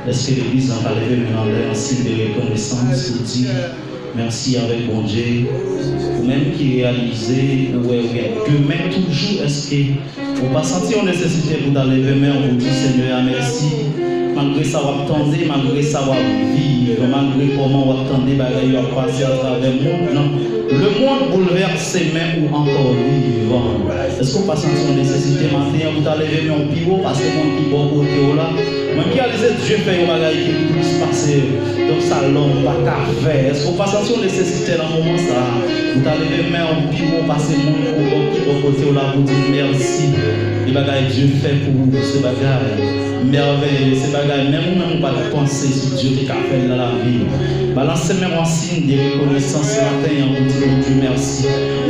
Est-ce que l'Église en va lever maintenant un signe de reconnaissance pour dire merci avec bon Dieu, ou même qui réalisez, que même toujours, est-ce que vous ne pas sentir une nécessité pour lever main pour dire Seigneur, merci, malgré ça, vous attendez, malgré ça, vous vivre, malgré comment vous attendez, vous allez passer à travers le monde, non? Le monde bouleversé même ou encore vivant. Est-ce qu'on passe en nécessité maintenant vous allez lever mon pivot parce que mon qui bon côté là. Moi qui a les Dieu fait un bagage qui puisse passer. Donc ça l'homme pas qu'à faire. Est-ce qu'on passe en nécessité dans le moment ça? Vous allez lever mon pivot parce que mon qui bon côté là pour dire merci. Les bagages Dieu fait pour vous ce bagage. Merveilleux, ces bagages même nous pas penser si Dieu est capable dans la vie. Balancez même en signe de reconnaissance matin en vous disant Dieu merci.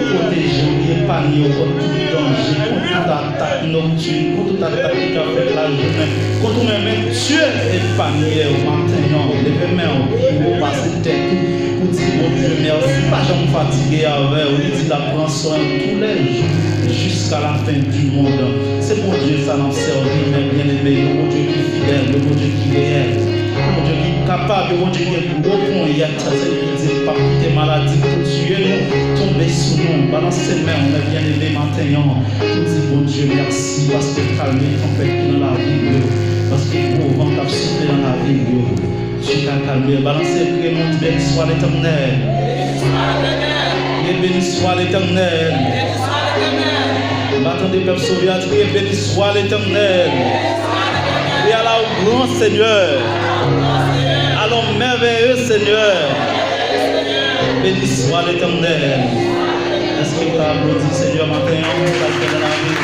Protéger, épargner contre tout danger, contre toute attaque nocturne, contre toute attaque qui a fait la journée, contre même Dieu épargner au matin, levez main pour passer tête, pour dire bon Dieu merci, pas jamais fatigué avec, on dit la prend soin tous les jours jusqu'à la fin du monde. C'est bon Dieu ça n'en servit, mais bien aimé, le bon Dieu qui est fidèle, le bon Dieu qui est réel. Mon Dieu qui est capable, mon Dieu qui est gros point, il y a celle qui dit pas quitter maladie pour tuer nous, tomber sous nous, balancer ses mains, on est bien élevé maintenant. Tout dit bon Dieu merci parce que calme tempête dans la vie, parce que gros vent a soufflé dans la vie, tu t'as calmé, balancez priez mon Dieu, béni soit l'Éternel. Béni soit l'Éternel. M'attendez peuple sauvé à dire béni soit l'Éternel. Et à la grand Seigneur. Allons merveilleux Seigneur. Béni soit l'Éternel. Est-ce que tu as applaudi Seigneur matin parce que dans la vie.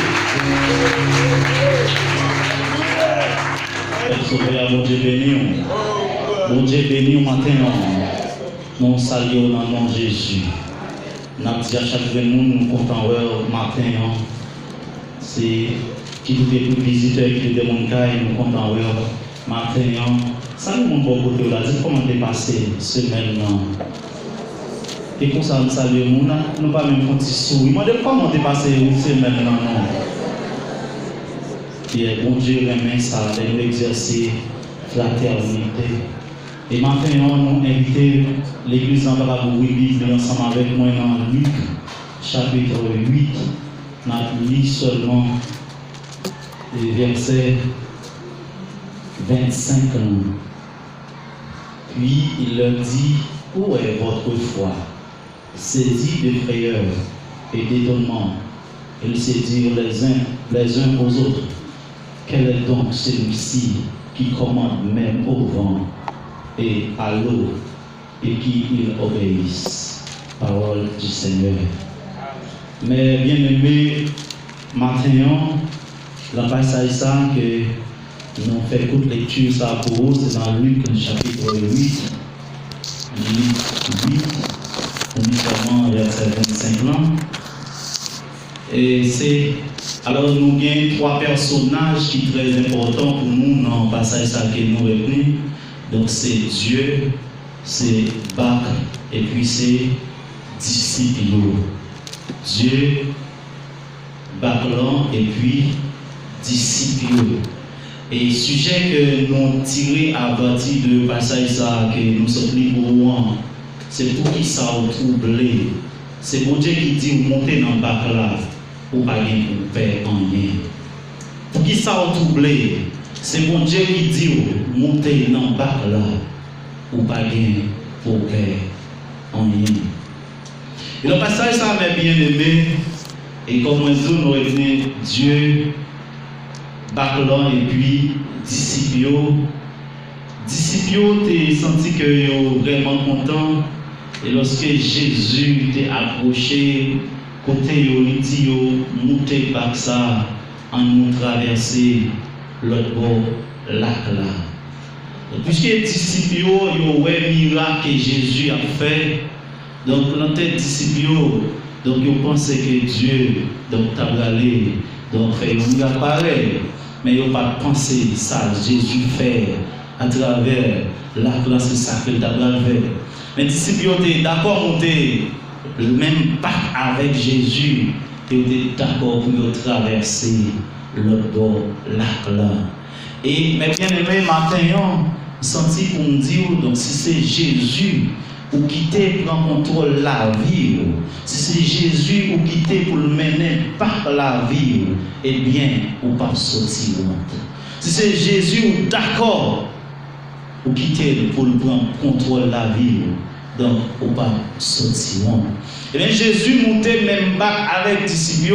Peuple sauvé à mon Dieu béni. Mon Dieu béni matin. Nous saluons dans le nom de Jésus. Nous avons dit à chaque monde nous comptons matin. C'est qui vous des visiteurs, qui vous des monde nous comptons matin. Ça nous montre beaucoup de la dit comment dépasser semaine. Et comme ça nous saluons, nous pas même un petit sourire. Moi, comment dépasser une semaine non. Et bon Dieu remet ça, nous exercer fraternité. Et maintenant, nous invitons l'église en Barabou Bible ensemble avec moi dans Luc, chapitre 8. Nous avons lu seulement les versets 25. Puis il leur dit: où est votre foi? Saisis de frayeur et d'étonnement, ils se dirent les uns aux autres: quel est donc celui-ci qui commande même au vent et à l'eau et qui ils obéissent? Parole du Seigneur. Mais bien aimé, maintenant, la passage ça que nous fait toute lecture ça pour vous, c'est dans Luc chapitre 8. Luc 8, uniquement verset 25 là. Et c'est alors nous avons trois personnages qui sont très importants pour nous dans le passage ça que nous retenons. Donc c'est Dieu, c'est Bac et puis c'est disciple. Dieu, Baclan et puis disciple. Et sujet que nous tirons à partir de passage ça que nous sommes libres, c'est pour qui ça a troublé. C'est mon Dieu qui dit monter dans le bac là, ou pas pour faire rien. Pour qui ça a troublé, c'est mon Dieu qui dit monter dans le bac là, ou pas pour faire rien. Et le passage ça m'a bien aimé, et comme nous retenons Dieu, Baclan et puis disciples. Disciples, tu as senti que sont vraiment contents. Et lorsque Jésus t'est approché, côté il dit montez par ça, en nous traverser l'autre bord lac là. Puisque les disciples ont vu le miracle que Jésus a fait, donc dans tes disciples, donc ils pensaient que Dieu t'a allé, donc fait un miracle pareil. Mais ils n'ont pas pensé ça, Jésus fait à travers la classe sacrée d'Abraham. Mais les disciples étaient d'accord monter le même pacte avec Jésus, ils étaient d'accord pour traverser l'autre bord là. Et mais bien aimé, matin, senti pour me dire, donc si c'est Jésus ou quitter prend contrôle la vie, si c'est Jésus ou quitter pour le mener par la vie, eh bien, ou pas sortir. Si c'est Jésus ou d'accord ou quitter pour le prendre contrôle la vie, donc ou pas sortir. Eh bien, Jésus montait même bac avec les disciples.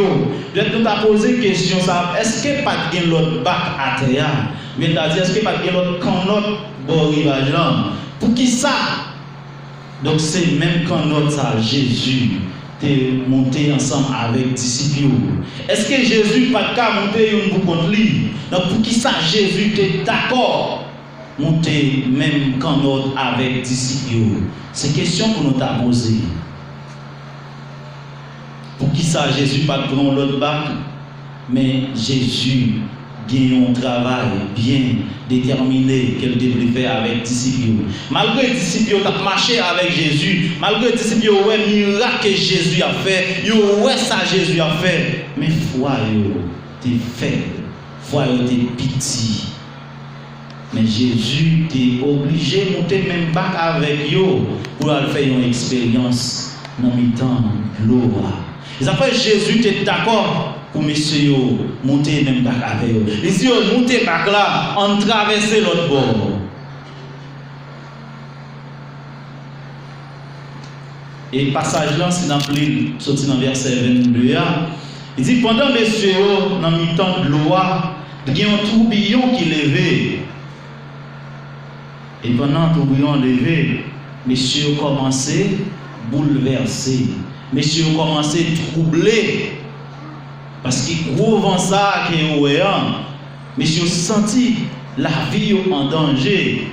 Je nous a posé la question, est-ce qu'il n'y a pas de l'autre bac à terre? Mais est-ce qu'il n'y a pas de l'autre canot bon rivage? Pour qui ça? Donc c'est même quand notre Jésus est monté ensemble avec les disciples. Est-ce que Jésus n'a pas qu'à monter une boucle contre lui? Donc pour qui ça Jésus est d'accord monter même quand notre avec les disciples? C'est une question qu'on nous a posée. Pour qui ça Jésus n'a pas prendre l'autre bac? Mais Jésus gagne un travail bien déterminé qu'elle devait faire avec les disciples. Malgré les disciples ont marché avec Jésus, malgré les disciples ont vu le miracle que Jésus a fait, ils ont vu ça Jésus a fait, mais foi était faible, foi était petit. Mais Jésus était obligé de monter même bac avec eux pour faire une expérience dans le temps de l'eau. Et après Jésus était d'accord pour messieurs monter même bac avec eux. Ils disent monter bac là, on traverse l'autre bord. Et le passage là, c'est dans le sorti dans verset 22. Il dit pendant messieurs dans le temps de l'eau, il y a un tourbillon qui levait. Et pendant le tourbillon levé, messieurs ont commencé à bouleverser. Messieurs ont commencé à troubler. Parce qu'ils trouvent ça qui est ouéant. Messieurs ont senti la vie en danger.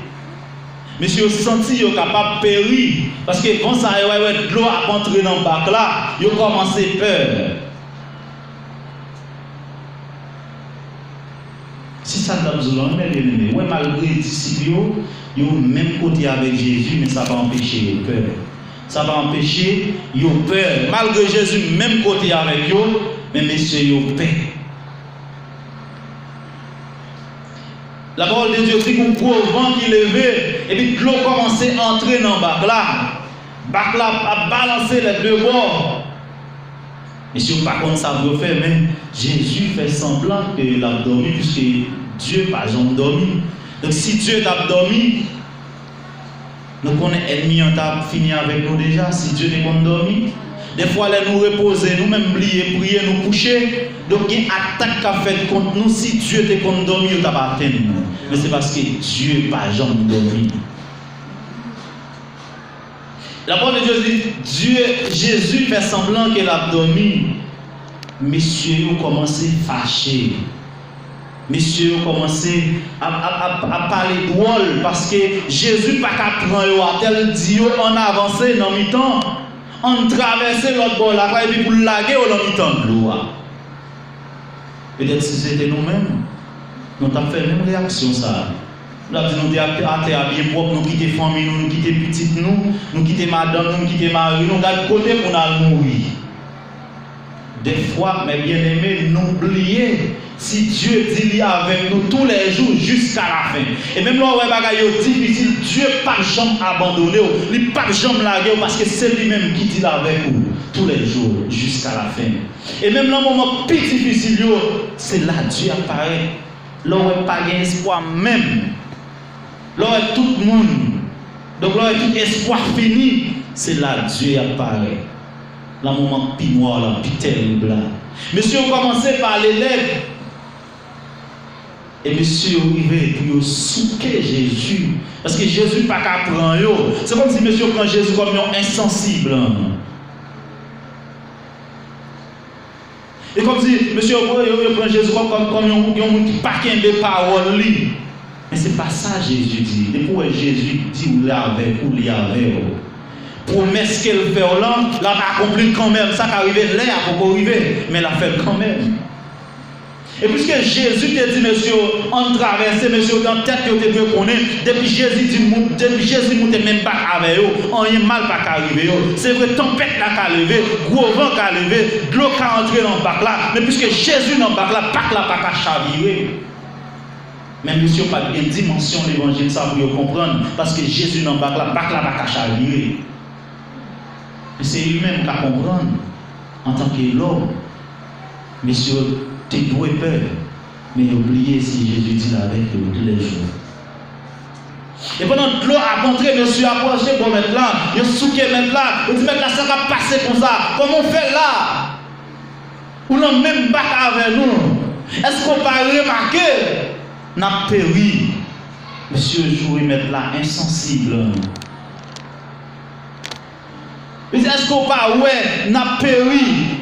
Messieurs ont senti qu'ils sont capables de périr. Parce que quand ça de l'eau a entré dans le bac là, ils ont commencé à peur. Si ça n'a pas besoin, malgré les disciples, ils ont même côté avec Jésus, mais ça va empêcher le peur. Ça va empêcher, ils ont peur. Malgré Jésus, même côté avec eux, mais messieurs, ils ont peur. La parole de Dieu dit qu'un gros vent qui levait, et puis l'eau commençait à entrer dans le bac là. Bac là a balancé les deux bords. Et si vous par contre ça vous fait, mais Jésus fait semblant qu'il a dormi, puisque Dieu n'a jamais dormi. Donc si Dieu t'a dormi, nous connaissons l'ennemi, on t'a fini avec nous déjà. Si Dieu n'est pas dormi, des fois, les nous reposer, nous-mêmes prier, nous coucher. Donc, il y a une attaque qui a fait contre nous. Si Dieu t'est contre dormi, il t'a pas atteint. Mais c'est parce que Dieu n'a pas jamais dormi. La parole de Dieu dit, Jésus fait semblant qu'il a dormi. Messieurs, ils ont commencé à fâcher. Messieurs, ils ont commencé à parler drôle parce que Jésus n'a pas prendre à tel Dieu en avancé dans le temps. On traversait l'autre bord là et puis pour laguer au long temps de l'eau. Peut-être si c'était nous-mêmes, nous avons fait la même réaction ça. Nous avons dit nous à terre bien propre, nous quitter famille, nous quitter petite nous quitter madame, nous quitter mari, nous garder côté pour nous mourir. Des fois, mes bien-aimés, n'oubliez si Dieu dit il est avec nous tous les jours jusqu'à la fin. Et même là où il est difficile, Dieu n'a pas jamais abandonné, il n'a pas jamais largué parce que c'est lui-même qui dit avec vous tous les jours jusqu'à la fin. Et même dans le moment plus difficile, c'est là que Dieu apparaît. Là où il n'y a pas d'espoir même. Là où tout le monde. Donc là où tout espoir fini, c'est là que Dieu apparaît. Dans le moment plus noir, là, plus terrible. Monsieur, on commençait par les legs. Et monsieur arrivé pour souquer Jésus. Parce que Jésus n'a pas qu'à prendre. C'est comme si monsieur prend Jésus comme un insensible. Et comme si monsieur prend Jésus comme un monde qui n'a pas de paroles. Mais ce n'est pas ça Jésus dit. Et pourquoi Jésus dit ou l'avait ou l'y avait. Promesse qu'elle fait là, l'a accompli quand même. Ça qui arrive là, pour arriver. Mais l'a fait quand même. Et puisque Jésus t'a dit, monsieur, en traversé, monsieur, dans la tête que tu veux connaître, depuis Jésus monte même pas avec eux, on y a mal pas arrivé. C'est vrai, tempête là qui a levé, gros vent qui a levé, de l'eau qui a entré dans le bac là, mais puisque Jésus dans le bac là pas chavirer. Mais monsieur, pas de dimension de l'évangile, ça pour comprendre, parce que Jésus dans le bac là pas chavirer. Mais c'est lui-même qui a comprendre, en tant que l'homme, monsieur, tu dois peur, mais oubliez si Jésus dit avec eux tous les jours. Et pendant que l'eau a montré, monsieur a approché pour mettre là, il a souqué mettre là, il dit mettre là, ça va passer comme ça. Comment on fait là? Ou non, même pas avec nous. Est-ce qu'on va remarquer? N'a péri. Monsieur jouer mettre là, insensible. Est-ce qu'on va ouais, n'a péri?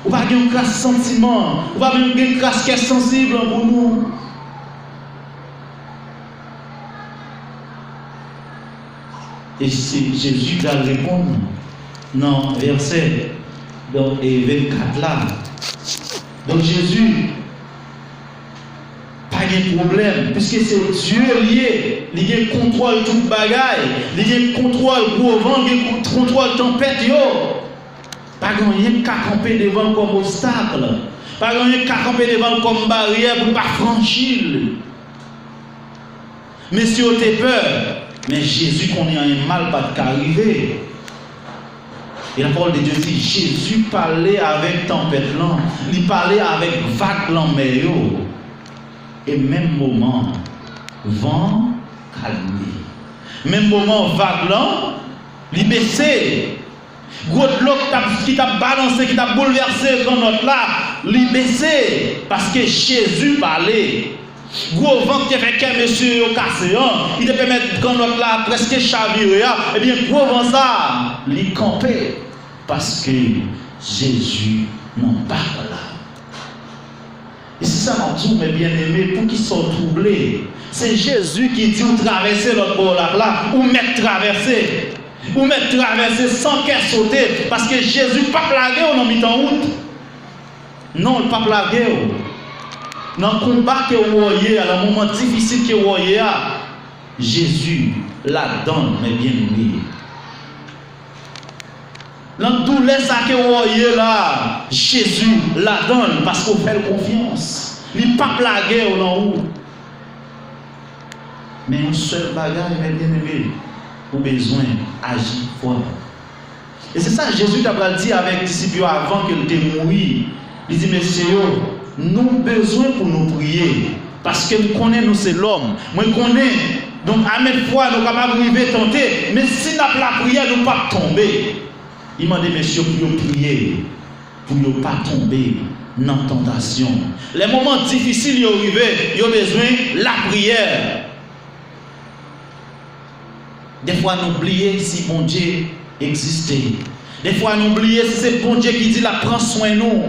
On va avoir un crasse sentiment, on va avoir un crasse qui est sensible pour nous. Et c'est Jésus qui va répondre. Non, verset et 24 là. Donc Jésus, pas de problème, puisque c'est Dieu lié. Il y a contrôle toute bagaille, il y a contrôle gros vent, il y a contrôle tempête. Pas rien qu'à camper devant comme obstacle. Pas rien qu'à camper devant comme barrière pour ne pas franchir. Mais si vous avez peur, mais Jésus qu'on ait un mal pas d'arriver. Et la parole de Dieu dit, Jésus parlait avec tempête là, il parlait avec vague là mer. Et même moment, vent calmé. Même moment, vague là, il baissait. Gros de l'eau qui t'a balancé, qui t'a bouleversé quand notre là, il baissé parce que Jésus parlait. Gros vent qui fait qu'un monsieur au cassé, il te permet quand notre là presque chaviré, et bien gros vent ça, il campait parce que Jésus n'en parle là. Et c'est ça mon Dieu, mes bien-aimés, pour qu'ils soient troublés. C'est Jésus qui dit ou traverser l'autre bord là, ou mettre traverser. Ou mettre traverser sans qu'elle sauter. Parce que Jésus n'a pas plagué ou non mis en route. Non, il n'a pas plagué. Dans le combat que vous voyez, à un moment difficile que vous voyez, Jésus la donne, mes bien-aimés. Dans tout les ça que vous voyez là, Jésus la donne parce qu'on fait confiance. Il n'a pas plagué ou non. Mais un seul bagage, mes bien-aimés, au besoin agir fort. Et c'est ça Jésus t'a dit avec les disciples avant qu'il te mourir. Il dit, messieurs, nous avons besoin pour nous prier. Parce que nous connaissons, nous c'est l'homme. Moi je connais. Donc à même fois, nous sommes capables de tenter. Mais si nous n'avons pas la prière, nous ne pouvons pas tomber. Il m'a dit, messieurs, pour prier, pour ne pas tomber dans la tentation. Les moments difficiles, ils arrivent, ils ont besoin de la prière. Des fois, nous oublions si bon Dieu existait. Des fois, nous oublions si c'est bon Dieu qui dit la prends soin de nous.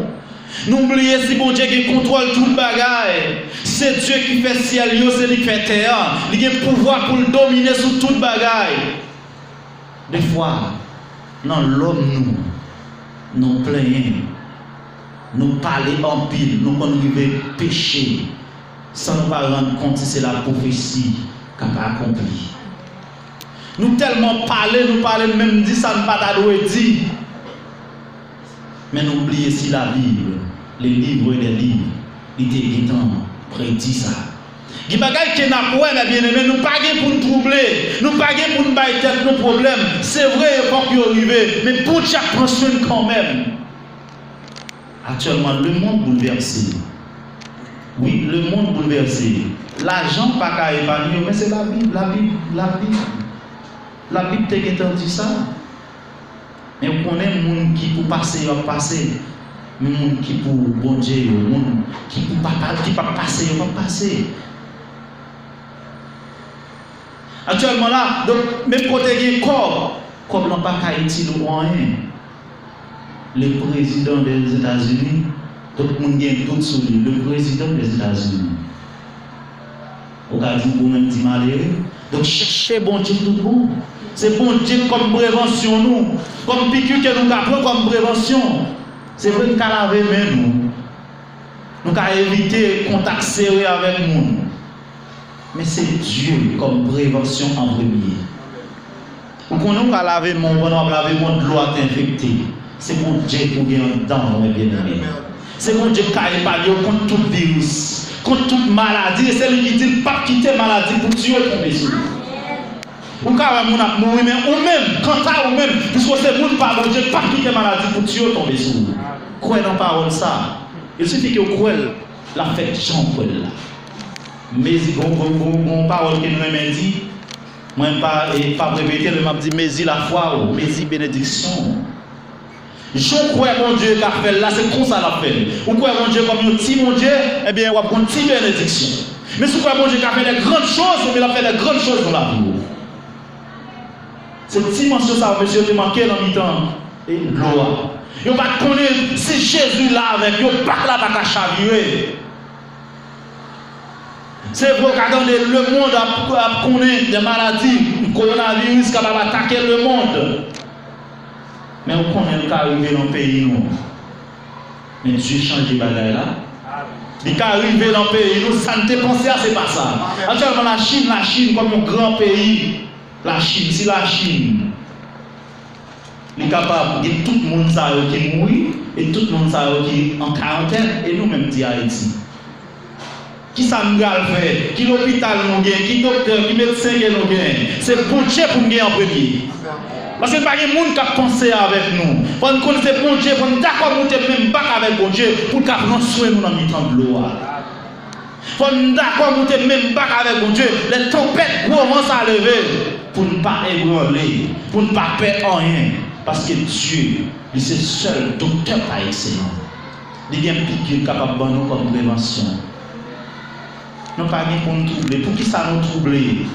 Nous oublions si bon Dieu qui contrôle tout le bagage. C'est Dieu qui fait ciel, c'est lui qui fait terre. Il a le pouvoir pour le dominer sur tout le bagage. Des fois, dans l'homme, nous plaignons, nous parlons en pile, nous arrivons à pécher, sans nous rendre compte que c'est la prophétie qui a accompli. Nous tellement parlons, même dit ça ne pas dit. Mais nous oublions si la Bible, les livres et les livres, ils étaient prédit ça. Il y a des choses qui sont bien aimés, nous ne pas pour nous troubler, nous ne pas pour nous battre tête nos problèmes. C'est vrai, il faut qu'il arrive, mais pour chaque prend soin quand même. Actuellement, le monde bouleversé. Oui, le monde bouleversé. L'argent pas qu'à évanouir, mais c'est la Bible, la Bible. La Bible t'a dit ça. Mais on connaît les gens qui pour passer, va passer. Les gens qui pour bon Dieu, les gens qui pour pas passer, va passer. Actuellement là, donc même côté corps, comme l'on pas Haïti ou rien. Le président des États-Unis, tout le monde a tout sur lui, le président des États-Unis. Au cas où vous même dit malheureux. Donc cherchez bon Dieu tout le monde. C'est bon Dieu comme prévention nous, comme piqûre que nous apprenons comme prévention. C'est vrai qu'à laver nous. Nous avons éviter contact serré avec nous. Mais c'est Dieu comme prévention en premier. Nous connaissons qu'à laver mon bon, laver mon de l'eau infectée. C'est bon Dieu pour bien dedans, mes bien-aimés. C'est bon Dieu qui a épargné contre tout virus, contre toute maladie. Et c'est lui qui dit pas quitter maladie pour tuer ton besoin. Ou même, quant à vous-même, puisque c'est vous pas bon Dieu, pas quitter maladie pour tuer ton besoin. Croyez dans la parole ça. Il suffit que vous croyez la fête Jean Paul là. Mais bon parole que nous avons dit, moi pas répéter, je m'a dit mais la foi, mais bénédiction. Je crois mon Dieu qui a fait là, c'est comme ça l'a fait. Ou croyez mon Dieu comme un petit mon Dieu, eh bien on va prendre une petite bénédiction. Mais si vous croyez mon Dieu qui a fait des grandes choses, il a fait des grandes choses dans la vie. Cette dimension ça, monsieur, te manqué dans le temps et l'eau. Vous ne pas connaître si Jésus là avec vous, pas là pas chavirer. C'est vrai que le monde a connu des maladies, le coronavirus qui va attaquer le monde. Mais on connaît le cas arrivé dans le pays nous. Mais Dieu change les bagages là. Les cas arrivé dans le pays nous, ça ne te pensait à c'est pas ça. Actuellement la Chine comme un grand pays. La Chine, si la Chine est capable de tout le monde qui mourit et tout le monde qui est en quarantaine et nous-mêmes dit Haïti. Qui ça nous a fait? Qui l'hôpital nous gagne? Qui docteur, qui médecin nous gagne? C'est bon Dieu pour nous gagner en premier. Parce que pas de monde qui a pensé avec nous. Quand nous connaissons bon Dieu, on est d'accord nous même pas avec bon Dieu pour qu'il prenne soin nous dans le temps de l'eau. On est d'accord nous même pas avec bon Dieu. Les tempêtes commencent à lever. Pour ne pas ébranler, pour ne pas perdre rien. Parce que Dieu, c'est le seul docteur par excellence. Il y a un piqûre capable de nous comme prévention. Nous ne pas pour nous troubler. Pour qui ça nous troubler?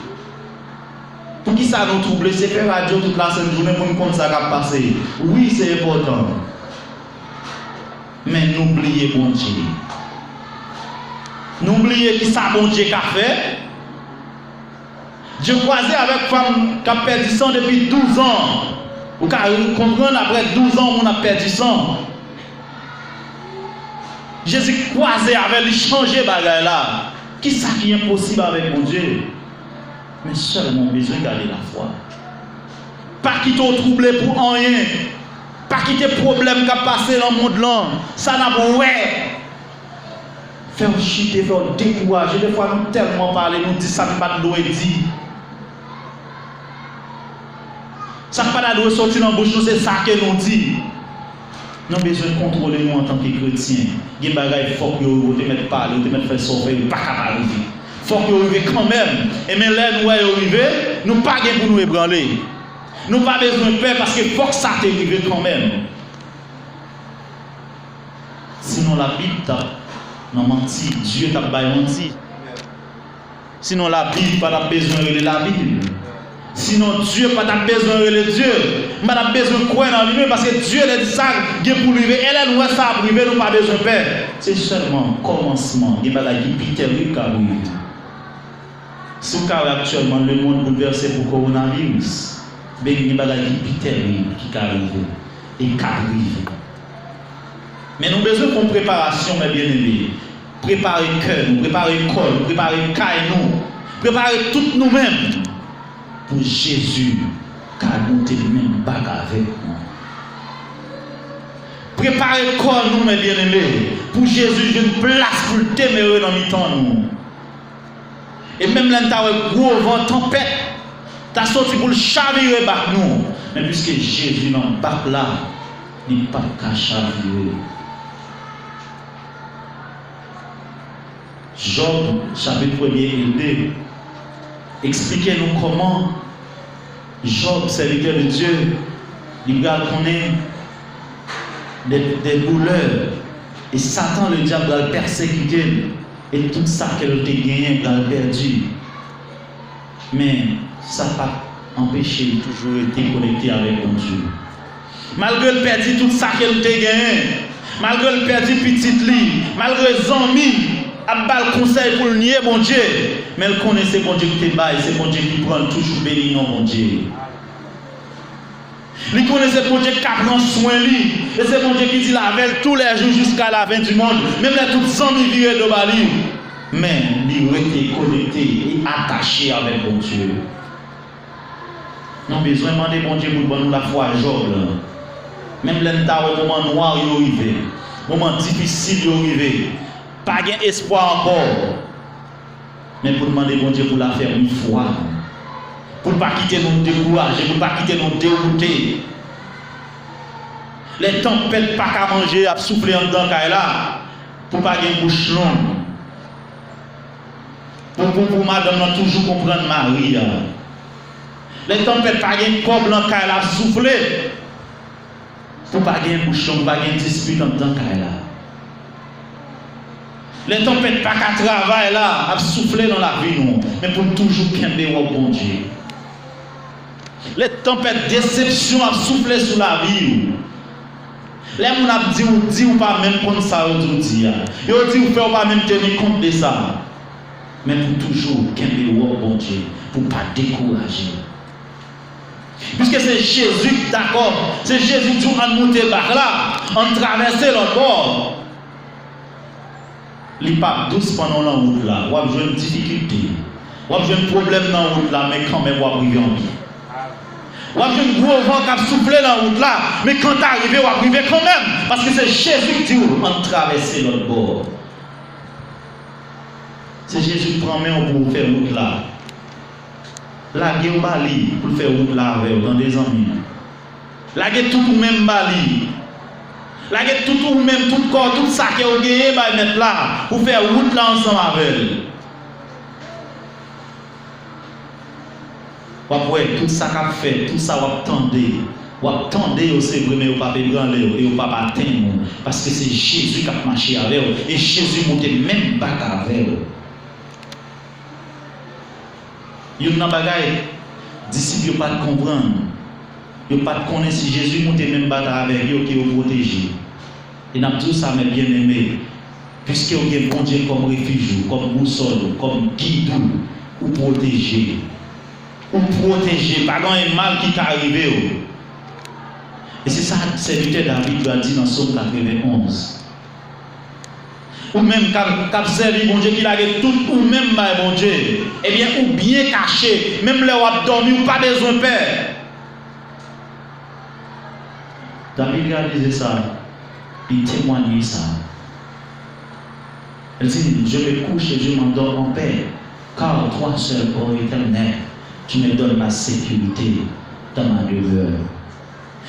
Pour qui ça nous troubler? C'est faire radio toute la journée pour nous comprendre ça qui a passé. Oui, c'est important. Mais n'oubliez bon Dieu. N'oubliez qui ça bon Dieu qu'a fait. Dieu croisé avec femme qui a perdu sang depuis 12 ans. Vous comprenez, après 12 ans, on a perdu sang. Jésus croisé avec lui, changé bagaille là. Qui ça qui est impossible avec mon Dieu? Mais seulement besoin de garder la foi. Pas quitter troublé pour rien. Pas quitter problème qui a passé dans le monde là. Ça n'a pas ouais. faire chuter, faire décourager. Des fois, nous tellement parler, nous disons ça ne pas de dire. Ça ne pas de sortir dans la bouche, c'est ça que nous disons. Nous avons besoin de contrôler nous en tant que chrétiens. Il y a des choses qu'il faut que vous te mettez parler, vous te mettez faire sauver, vous ne pouvez pas arriver. Il faut que vous arriviez quand même. Et même là, nous arrivons, nous ne pouvons pas pour nous ébranler. Nous n'avons pas besoin de peur parce qu'il faut que ça t'arrive quand même. Sinon la Bible t'a menti, Dieu t'a menti. Sinon la Bible pas besoin de la Bible. Sinon Dieu pas besoin de Dieu. Pas besoin de croire dans lui-même parce que Dieu a dit ça pour lui. Elle nous ça pour lui, nous pas besoin de peur. C'est seulement commencement. Il y a des choses qui terribles qui arrivent. Si vous avez actuellement le monde bouleversé pour le coronavirus, il y a des choses terribles qui arrivent et qui arrivent. Mais nous avons besoin d'une préparation, mes bien-aimés. Préparer le cœur, préparer le corps, préparer le caille, préparer tout nous-mêmes pour Jésus, car nous sommes même pas avec nous. Préparer le corps, nous, mes bien-aimés, pour Jésus, j'ai une place pour le témérer dans le temps, nous. Et même là, nous avons un gros vent, tempête, tu as sorti pour le chavirer bac nous. Mais puisque Jésus dans le bac là, il n'est pas qu'à chavirer. Job, chapitre 1er et 2. Expliquez-nous comment Job, serviteur de Dieu, il va connaître des douleurs. Et Satan, le diable, va le persécuter. Et tout ça qu'elle a gagné, elle a perdu. Mais ça n'a pas empêché de toujours être connecté avec mon Dieu. Malgré le perdu tout ça qu'elle a gagné, malgré le perdu petite lit, malgré les amis, elle a le conseil pour le nier, mon Dieu. Mais elle connaît c'est mon Dieu qui te baille, c'est mon Dieu qui prend toujours béni, non, mon Dieu. Il connaît c'est mon Dieu qui prend soin de lui. Et c'est mon Dieu qui dit la veille tous les jours jusqu'à la fin du monde. Même là, toutes 100 000 virées de Bali. Mais il était connecté et attaché avec mon Dieu. Nous avons besoin de demander mon Dieu pour nous la foi à Job. Même là, nous avons un moment noir, il est arrivé. Un moment difficile, il est arrivé. Pas d'espoir encore. Mais pour demander mon Dieu pour la faire une fois. Pour ne pas quitter nous décourager, pour ne pas quitter nous dérouter. Les tempêtes pas qu'à manger, à souffler en dedans là. Pour ne pas avoir une bouche longue. Pour madame toujours comprendre Marie. Les tempêtes pas avoir une coble en là, à souffler. Pour ne pas avoir une bouche longue, pour ne pas avoir une dispute en dedans là. Les tempêtes pas qu'à travailler là, à souffler dans la vie, non. Mais pour toujours qu'aimer au bon Dieu. Les tempêtes déception à souffler sur la vie. Les gens ont dit ou pas même comme ça aujourd'hui. Ils ont dit ou fait ou pas même tenir compte de ça. Mais pour toujours qu'aimer au bon Dieu. Pour ne pas décourager. Puisque c'est Jésus, d'accord. C'est Jésus qui a monté par là. En traverser l'autre bord. Il n'est pas douce pendant la route là. Ou a besoin de difficulté. Ou a besoin de problème dans la route là. Mais quand même, ou a arrivé en vie. Ou a besoin de gros vent qui a soufflé dans la route là. Mais quand tu es arrivé, ou a arrivé quand même. Parce que c'est Jésus qui a traversé l'autre bord. C'est Jésus qui prend main pour faire route là. La guerre Bali pour faire route là avec dans des amis. La guerre tout pour même Bali. La guerre tout pour même tout corps, tout ça qui est gagné va mettre là pour faire route là ensemble avec elle. Ouais, tout ça qu'a fait, tout ça vous attendez aussi vraiment au pas ébranler et au pas atteindre parce que c'est Jésus qui a marché avec vous et Jésus monte même pas avec vous. Il y a un bagage disciples pas comprendre. Ils ne pas connaître si Jésus monte même pas avec eux qui vous protégé. Et n'a tout ça mais bien aimé puisque vous avez bon Dieu comme refuge, comme boussole, comme guide ou protéger. Ou protéger, pas un mal qui t'est arrivé. Et c'est ça que serviteur David a dit dans Psaume 91. Ou même quand servi bon Dieu qu'il a tout ou même bon Dieu, eh bien ou bien caché, même là où a dormi ou pas besoin de peur. David réalisait ça, il témoignait ça. Elle dit, je me couche et je m'endors en paix, car toi seul, ô Éternel, tu me donnes ma sécurité dans ma demeure.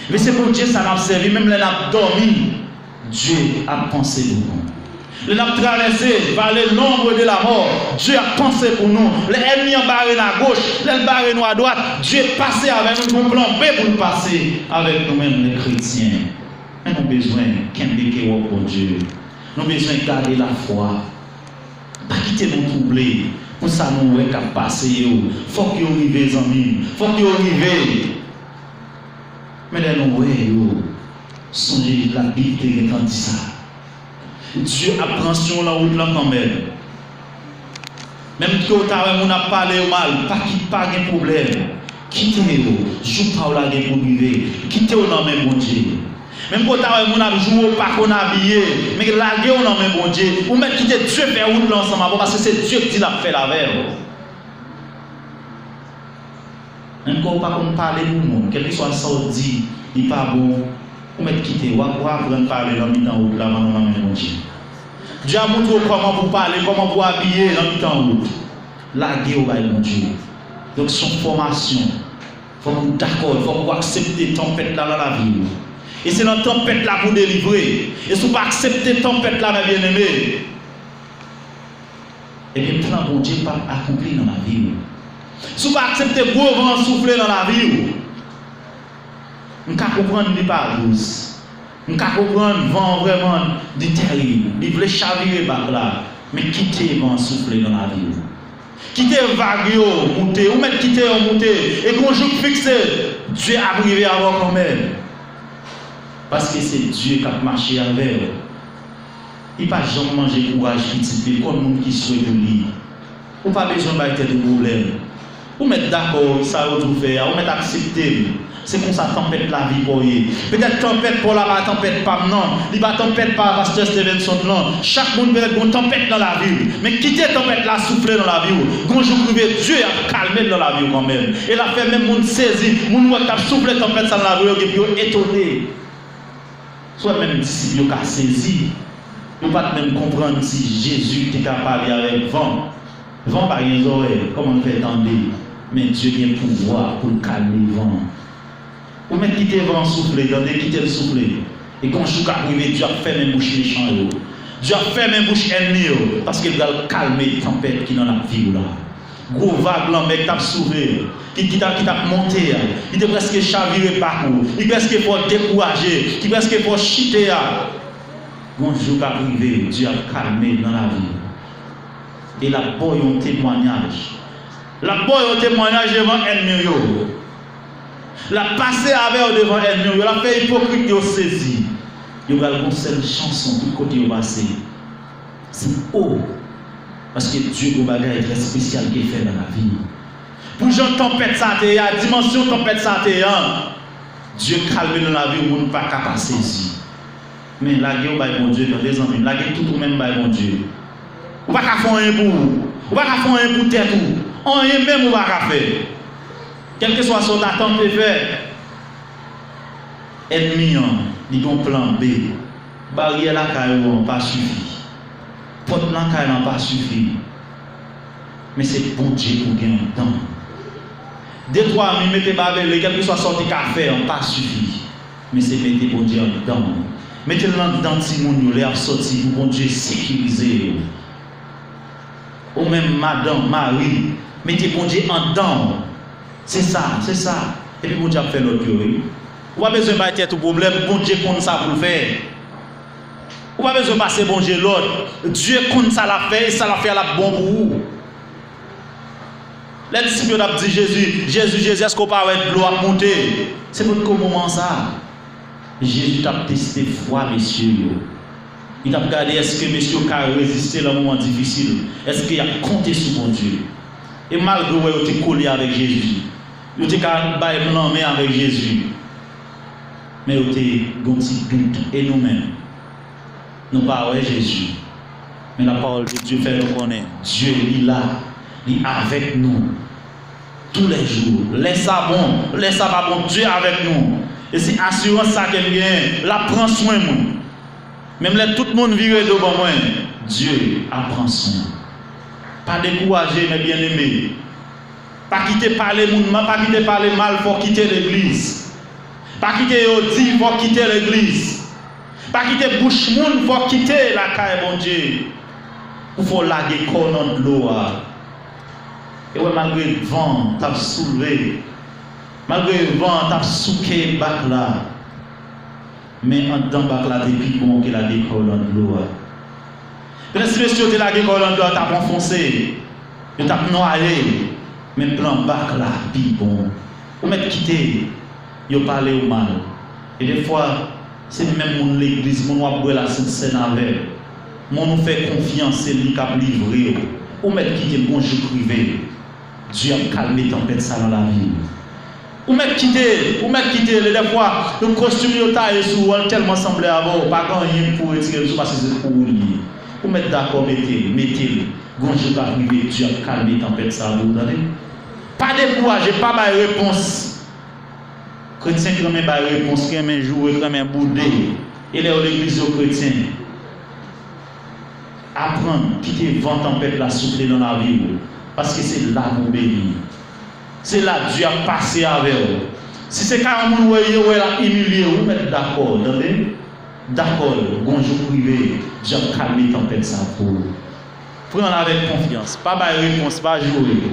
Mais c'est pour Dieu ça m'a servi, même les n'a dormi, Dieu a pensé pour nous. Les n'a traversé vers l'ombre de la mort, Dieu a pensé pour nous. Les ennemis ont barré à gauche, les barré nous à droite, Dieu est passé avec nous, pour plan B pour nous passer avec nous-mêmes les chrétiens. Mais nous avons besoin qu'un béquet pour Dieu. Nous avons besoin de garder la foi. Pas quitter nous troubler. Pour ça, nous avons qu'à passer. Il faut que vous arriviez, les amis. Il faut que vous arriviez. Mais là, nous voyons, songez la Bible qui est dit ça. Dieu apprend sur la route là quand même. Même que vous avez parlé mal, pas de problème. Quittez-vous. Je parle là pour vivre. Quittez-vous dans mes bon Dieu. Même quand vous avez joué, pas qu'on a habillé, mais laguez dans mes bon Dieu. Ou même quitter Dieu faire route là ensemble parce que c'est Dieu qui l'a fait la veille. Encore pas qu'on parle pour nous, quel que soit ça dit, il n'est pas bon. Ou mettre quitter, ou apprendre parler dans le temps route là, dans mon Dieu. Dieu a montré comment vous parlez, comment vous habiller dans le temps route. Laguez au mon Dieu. Donc son formation, il faut que vous d'accord, il faut que vous acceptez tempête là dans la vie. Et c'est dans la tempête là pour délivrer. Et si vous ne pas accepter tempête là, mes bien-aimés, et bien le plan bon Dieu pas accompli dans la vie. Si vous ne pas accepter gros vent souffler dans la vie, on ne comprendre ni pas douce. On ne comprendre le vent vraiment du terrible. Il voulait chavirer là, mais quitter le vent souffler dans la vie. Quitter le vague, monter, ou même quitter le monter. Et quand je fixe, Dieu a privé avant quand même. Parce que c'est Dieu qui a marché avec eux. Il n'a pas jamais mangé courage petit, comme nous qui souhaitent lui. Ou pas besoin de problème. Ou mettre d'accord, ça va tout faire, ou mettre accepter. C'est comme ça tempête la vie pour lui. Peut-être tempête pour la tempête pas non. Il va tempête pas pasteur Stevenson non. Chaque monde peut être une tempête dans la vie. Mais quitter tempête la souffler dans la vie. Quand je privé Dieu a calmé dans la vie quand même. Et la fait même monde saisi, monde qui a soufflé tempête dans la vie et puis étonné. Soit même disciples qui a saisi. Nous ne pouvons pas même comprendre si Jésus était capable avec vent. Vent par les oreilles, comment on fait entendre. Mais Dieu a un pouvoir pour calmer le vent. Ou même quitter le vent souffler, quitter le souffler. Et quand je suis arrivé, Dieu a fait mes bouches méchantes. Dieu a fait mes bouches ennemies. Parce qu'il va calmer la tempête qui est dans la vie là. Gros vague là, mec, t'a sauvé. Qui t'a monté. Il est presque chaviré parcours. Il est presque pour décourager. Il est presque pour chiter. Bonjour arrivé, Dieu a calmé dans la vie. Et la boy un témoignage. La boy un témoignage devant ennemi. La passé avec devant ennemi. La fait hypocrite au saisi. Il va une seule chanson tout côté au passé. C'est haut. Parce que Dieu a un bagage très spécial qui est fait dans la vie. Pour Jean tempête santé, la dimension tempête santé, Dieu calme dans la vie où on ne peut pas saisir. Mais la guerre va bon Dieu dans les amis, la guerre tout le même va bon Dieu. On va pas faire un pour vous, on va pas faire un pour tête tout. On est même on va pas faire. Quel que soit son attente de faire. Ennemi, il ont plan B. Barrière la caille n'a pas suffi. Porte la caille n'a pas suffi. Mais c'est bon Dieu pour gagner un temps. Deux, trois, mettez babel, quel que soit sorti café, n'a pas suffi. Mais c'est mettre bon Dieu en dedans. Mettez-le dans si moun les a sorti pour bon Dieu sécuriser. Ou même madame, Marie, mettez bon Dieu en dedans. C'est ça, c'est ça. Et puis bon Dieu a fait l'autre. Ou pas besoin de battre tout problème, bon Dieu compte ça pour le faire. Ou pas besoin de passer bon Dieu l'autre. Dieu compte ça la fait et ça la fait à la bon pour vous. Les disciples ont dit Jésus, est-ce qu'on peut avoir de l'eau à monter? C'est pour quel moment ça? Jésus a testé foi, messieurs. Il a regardé est-ce que messieurs ont résisté dans un moment difficile. Est-ce qu'il a compté sur mon Dieu? Et malgré que vous êtes collé avec Jésus, vous êtes blanc avec Jésus. Mais vous êtes un petit doute. Et nous-mêmes, nous parlons de Jésus. Mais la parole de Dieu fait nous connaître. Dieu est là, il est avec nous. Tous les jours. Laisse ça bon, laisse ça pas bon. Dieu est avec nous. Et c'est assurance ça qu'elle vient, la prend soin de nous. Même là, tout le monde vire devant moi. Dieu apprend soin. Pas décourager, mais bien aimé. Pas quitter parler pas quitter parler mal, faut quitter l'église. Pas quitter dire, faut quitter l'église. Pas quitter bouche moun, faut quitter la caille bon Dieu. Il faut laguer corps de l'eau. Et ouais, malgré le vent, t'as soulevé. Malgré le vent, t'as souqué le bac là. Mais en dedans bac là, t'es plus bon que la décolle de l'eau. Peut-être si monsieur t'es lagué corps de l'eau, t'as enfoncé. T'as noyé. Mais plan bac là, puis bon. Ou mettre quitter, yo parler au mal. Et des fois, c'est même mon l'église, mon wa la scène avec. Mon nous fait confiance, c'est lui qui a livré. Ou mettre quitter le bonjour privé. Dieu a calmé tempête ça dans la vie. Ou mettre quitter, des fois, le costume yo taille sous tellement semblé avant, pas rien pour retirer parce que c'est pour lui. Ou mettre d'accord, mettez-le. Bonjour privé, Dieu a calmé tempête ça, vous entendez? Pas découragé, pas de réponse. Chrétien qui a une réponse, qui a un jour, qui a un boudé. Il est à l'église chrétien. Apprendre, quitter vent tempête la souffler dans la vie. Parce que c'est là qu'on bénit. C'est là que Dieu a passé avec vous. Si c'est quand on vous a humilié, vous mettez d'accord. D'accord, bonjour privé, Dieu a calmé tempête ça pour vous. Prenez avec confiance. Pas de réponse, pas jouer.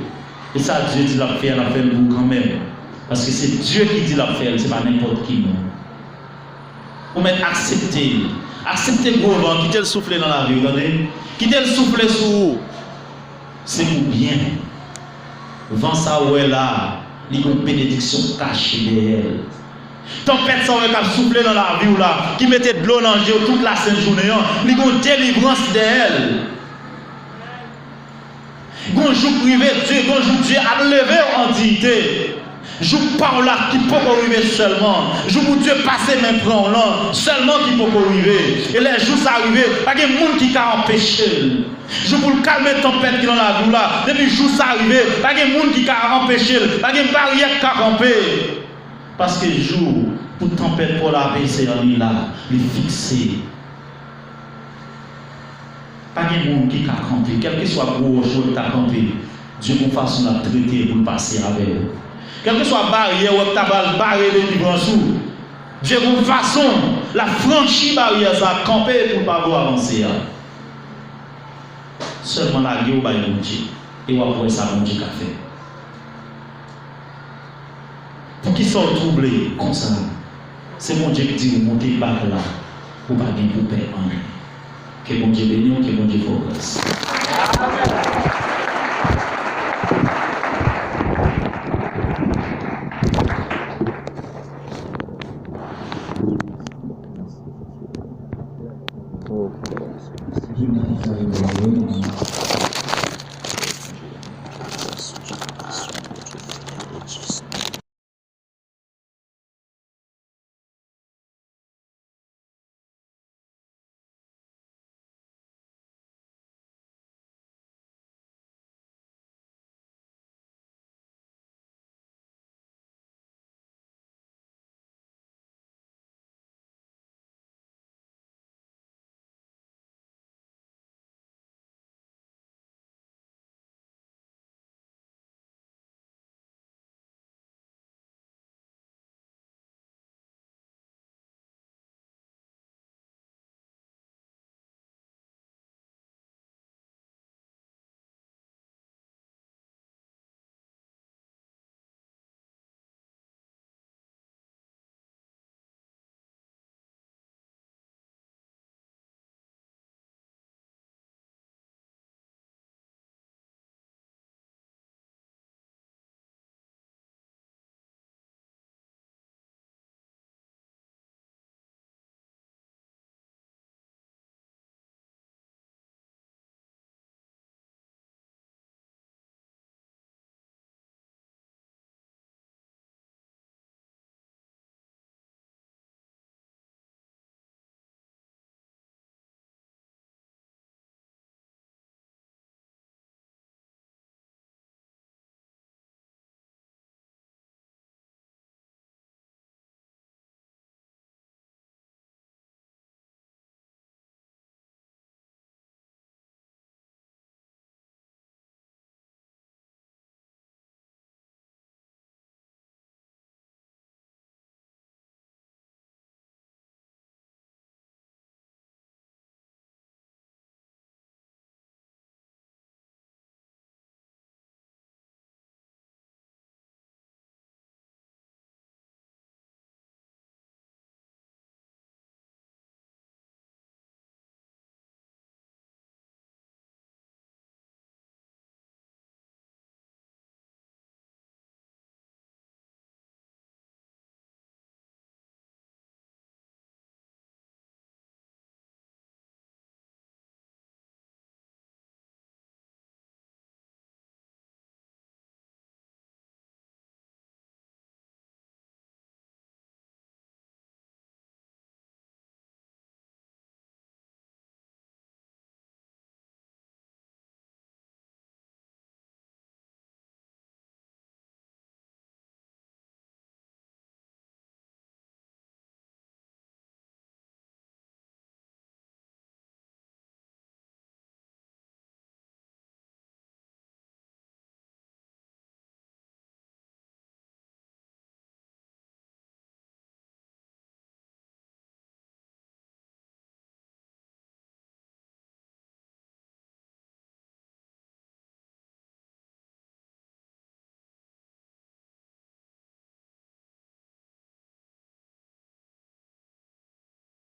Et ça, Dieu dit la faire, la faire vous quand même. Parce que c'est Dieu qui dit la faire, ce n'est pas n'importe qui. Vous mettez accepter. Accepter le vent, quitter le souffle dans la vie. Regardez. Quitter le souffle sur vous. C'est pour bien. Vent ça, ouais là. Il y a une bénédiction cachée derrière. Tempête ça, ouais, qui souffle dans la vie là. Qui mettait de l'eau dans le jeu toute la sainte journée. Il y a une délivrance derrière. Bonjour privé, Dieu a levé en dignité. Je parle là qui peut arriver seulement. Je vous Dieu passer mes prends là, seulement qui peut arriver. Et les jours arrivés, pas de monde qui a empêché. Je vous le calmer tempête qui dans la vie là. Depuis jour arrivé, pas de monde qui a empêché, pas de barrière qui a campé. Parce que jour pour tempête pour la paix c'est là, il est fixé. Pas de monde qui a campé, quel que soit le gros chose qui a campé, Dieu nous façon de traiter pour passer avec vous. Quelle que soit la barrière ou ta barrière de livre en dessous, Dieu nous façon la franchir barrière ça camper pour ne pas avancer. Seulement la gueule va y Dieu et on va voir ça mon Dieu qu'a fait. Pour qui sont troublés comme ça, c'est mon Dieu qui dit montez bac là pour pas gagner pour perdre. Que bon Dieu bénisse, que bon Dieu fasse grâce.